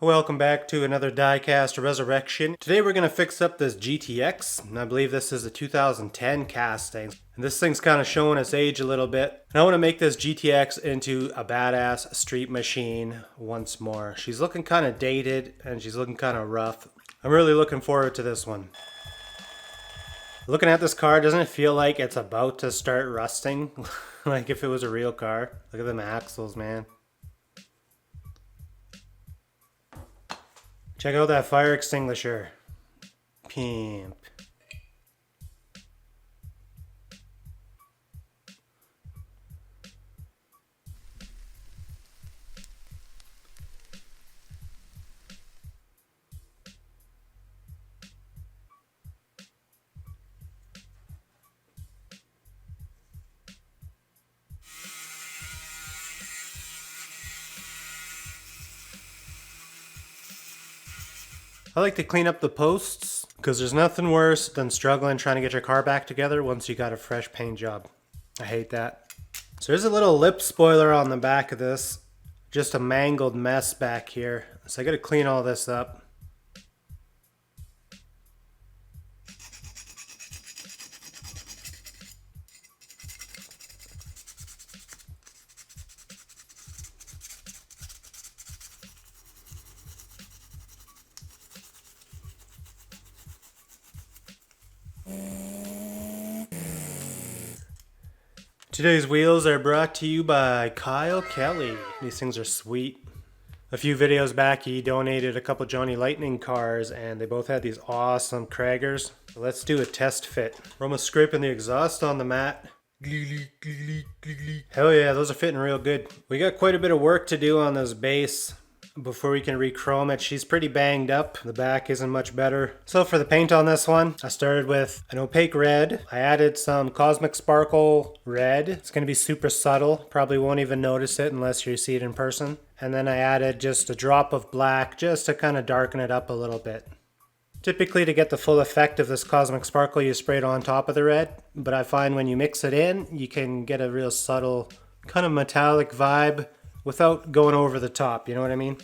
Welcome back to another Diecast Resurrection. Today we're going to fix up this GTX, and I believe this is a 2010 casting. And this thing's kind of showing its age a little bit. And I want to make this GTX into a badass street machine once more. She's looking kind of dated, and she's looking kind of rough. I'm really looking forward to this one. Looking at this car, doesn't it feel like it's about to start rusting? Like if it was a real car. Look at them axles, man. Check out that fire extinguisher. Pimp. I like to clean up the posts because there's nothing worse than struggling trying to get your car back together once you got a fresh paint job. I hate that. So there's a little lip spoiler on the back of this. Just a mangled mess back here. So I gotta clean all this up. Today's wheels are brought to you by Kyle Kelly. These things are sweet. A few videos back he donated a couple Johnny Lightning cars and they both had these awesome Kragers. So let's do a test fit. We're almost scraping the exhaust on the mat. Hell yeah, those are fitting real good. We got quite a bit of work to do on this base before we can re-chrome it. She's pretty banged up. The back isn't much better. So for the paint on this one, I started with an opaque red. I added some Cosmic Sparkle red. It's going to be super subtle. Probably won't even notice it unless you see it in person. And then I added just a drop of black just to kind of darken it up a little bit. Typically to get the full effect of this Cosmic Sparkle, you spray it on top of the red. But I find when you mix it in, you can get a real subtle kind of metallic vibe without going over the top, you know what I mean?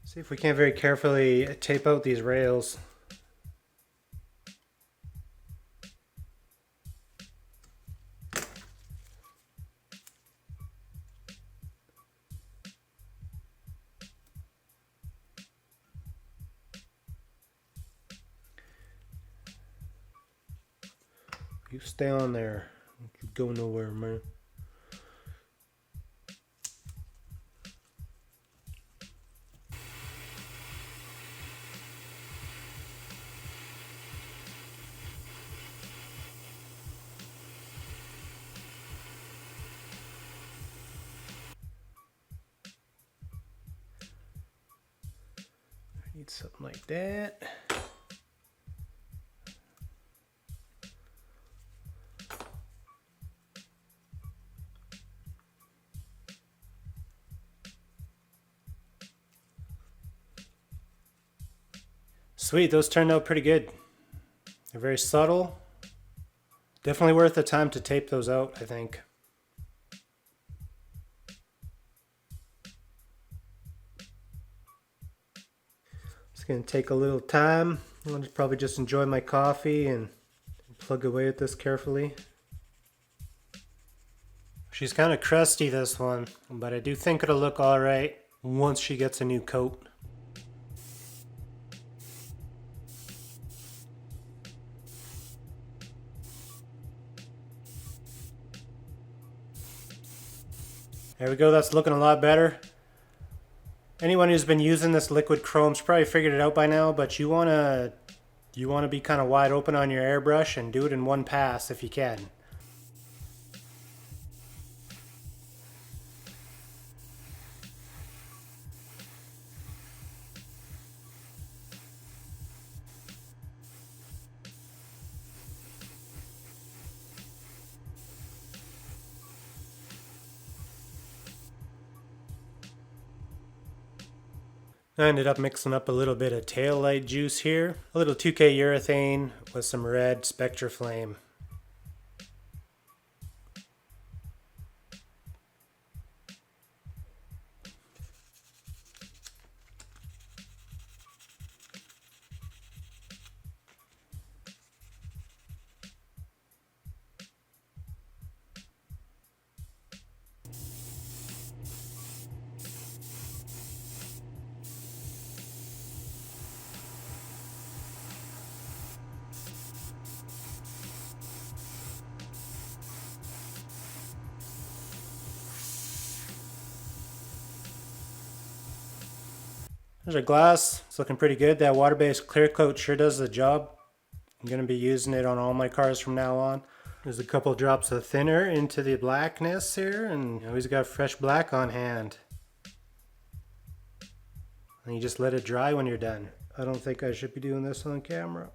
See if we can very carefully tape out these rails. You stay on there. You go nowhere, man. Need something like that. Sweet, those turned out pretty good. They're very subtle. Definitely worth the time to tape those out, I think. It's going to take a little time. I'll probably just enjoy my coffee and plug away at this carefully. She's kind of crusty, this one, but I do think it'll look alright once she gets a new coat. There we go, that's looking a lot better. Anyone who's been using this liquid chrome's probably figured it out by now, but you want to You want to be kind of wide open on your airbrush and do it in one pass if you can. I ended up mixing up a little bit of tail light juice here, a little 2K urethane with some red Spectraflame. There's our glass. It's looking pretty good. That water-based clear coat sure does the job. I'm going to be using it on all my cars from now on. There's a couple drops of thinner into the blackness here, and you always got fresh black on hand. And you just let it dry when you're done. I don't think I should be doing this on camera.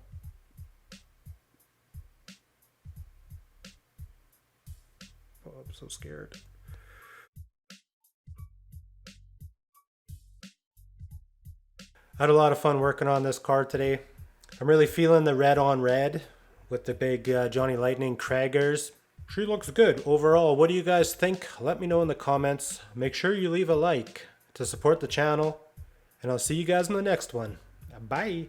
Oh, I'm so scared. I had a lot of fun working on this car today. I'm really feeling the red on red with the big Johnny Lightning Craggers. She looks good. Overall, what do you guys think? Let me know in the comments. Make sure you leave a like to support the channel. And I'll see you guys in the next one. Bye.